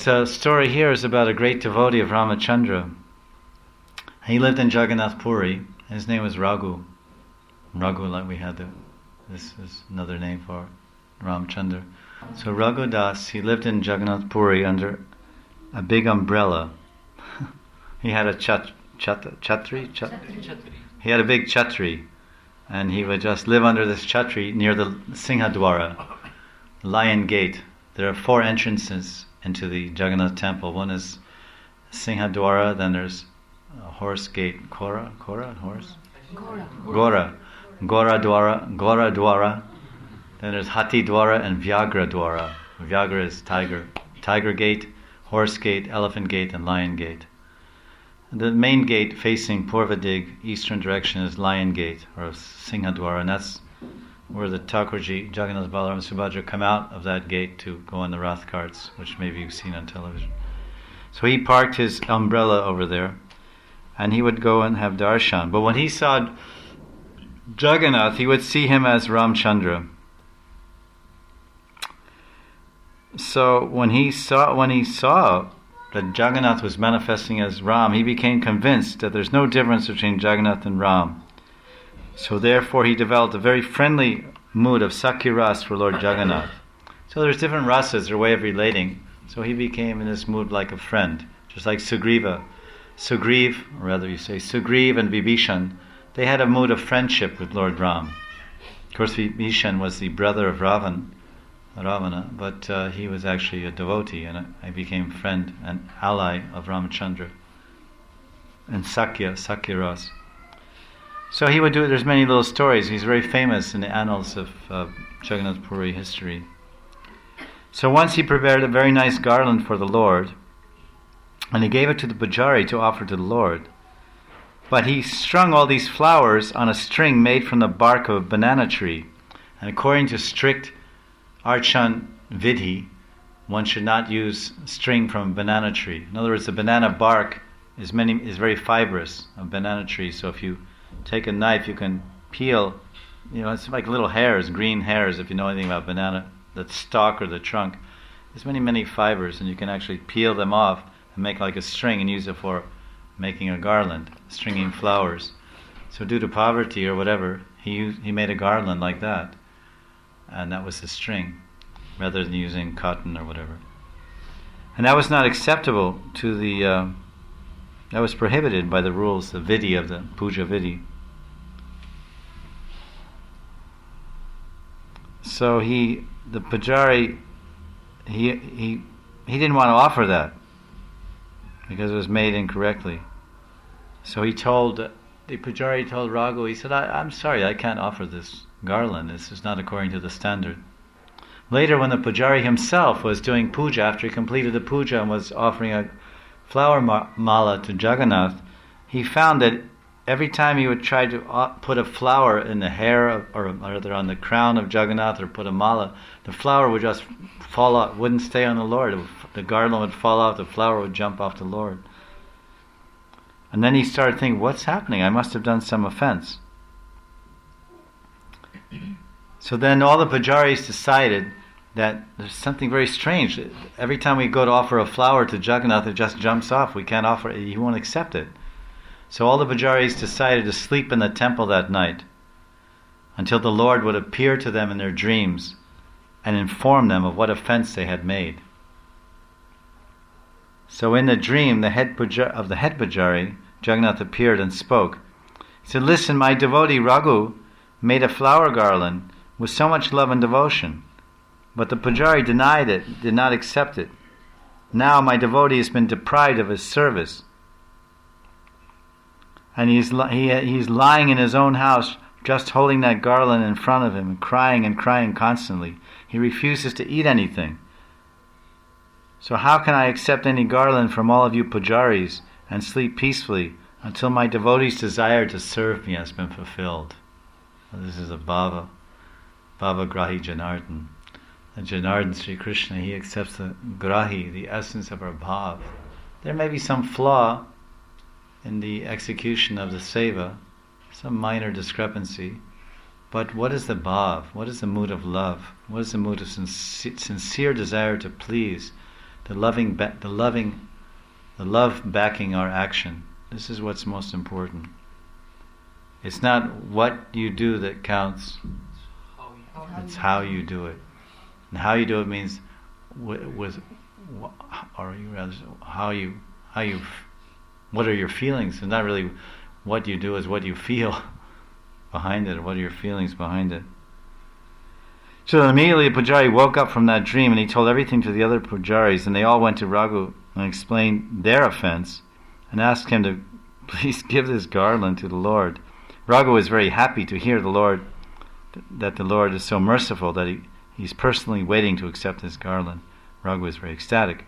This story here is about a great devotee of Ramachandra. He lived in Jagannath Puri. His name was Raghu. Raghu, like we had this is another name for Ramchandra. So Raghu Das, he lived in Jagannath Puri under a big umbrella. He had a chatri. He had a big chatri, and he would just live under this chatri near the Singhadwara, Lion Gate. There are 4 entrances into the Jagannath temple. One is Singhadwara, then there's a horse gate, Gora Dwara. Then there's Hati Dwara and Vyagra Dwara. Vyagra is tiger gate, horse gate, elephant gate, and lion gate. The main gate facing Purvadig, eastern direction, is Lion Gate, or Singhadwara, and that's where the Thakurji, Jagannath, Balaram, and Subhadra come out of that gate to go on the Rath carts, which maybe you've seen on television. So he parked his umbrella over there, and he would go and have darshan. But when he saw Jagannath, he would see him as Ramchandra. So when he saw that Jagannath was manifesting as Ram, he became convinced that there's no difference between Jagannath and Ram. So therefore he developed a very friendly mood of Sakya Ras for Lord Jagannath. So there's different rasas, their way of relating. So he became in this mood like a friend, just like Sugriv, or rather you say Sugriv and Vibhishan, they had a mood of friendship with Lord Ram. Of course Vibhishan was the brother of Ravana, but he was actually a devotee, and I became friend and ally of Ramachandra and Sakya Ras. So he would do it. There's many little stories. He's very famous in the annals of Jagannath Puri history. So once he prepared a very nice garland for the Lord, and he gave it to the pujari to offer to the Lord. But he strung all these flowers on a string made from the bark of a banana tree, and according to strict Archan Vidhi, one should not use string from a banana tree. In other words, the banana bark is very fibrous, a banana tree. So if you take a knife, you can peel, it's like little hairs, green hairs, if you know anything about banana, the stalk or the trunk. There's many fibers, and you can actually peel them off and make like a string and use it for making a garland, stringing flowers. So due to poverty or whatever, he made a garland like that. And that was the string, rather than using cotton or whatever. And that was not acceptable to that was prohibited by the rules, the vidhi of the puja vidhi. So the pujari, he didn't want to offer that because it was made incorrectly. So the pujari told Raghu, he said, I'm sorry, I can't offer this garland. This is not according to the standard. Later, when the pujari himself was doing puja, after he completed the puja and was offering a flower mala to Jagannath, he found that every time he would try to put a flower in the hair, or rather on the crown of Jagannath, or put a mala, the flower would just fall off, wouldn't stay on the Lord. The garland would fall off, the flower would jump off the Lord. And then he started thinking, what's happening? I must have done some offense. So then all the pujaris decided that there's something very strange. Every time we go to offer a flower to Jagannath, it just jumps off. We can't offer it. He won't accept it. So all the pujaris decided to sleep in the temple that night until the Lord would appear to them in their dreams and inform them of what offense they had made. So in the dream, the head pujari, Jagannath appeared and spoke. He said, "Listen, my devotee Raghu made a flower garland with so much love and devotion, but the pujari denied it, did not accept it. Now my devotee has been deprived of his service, and he's lying in his own house just holding that garland in front of him and crying constantly. He refuses to eat anything. So how can I accept any garland from all of you pujaris and sleep peacefully until my devotee's desire to serve me has been fulfilled?" This is a Bhava Grahi Janardhan. And Janardhan Sri Krishna, he accepts the Grahi, the essence of our Bhav. There may be some flaw in the execution of the seva, some minor discrepancy, but what is the Bhav? What is the mood of love? What is the mood of sincere desire to please the love backing our action. This is what's most important. It's not what you do that counts. It's how you do it. And how you do it means what are your feelings? It's not really what you do, is what you feel behind it. What are your feelings behind it? So immediately Pujari woke up from that dream and he told everything to the other Pujaris, and they all went to Raghu and explained their offense and asked him to please give this garland to the Lord. Raghu was very happy to hear that the Lord is so merciful that he's personally waiting to accept his garland. Raghu was very ecstatic.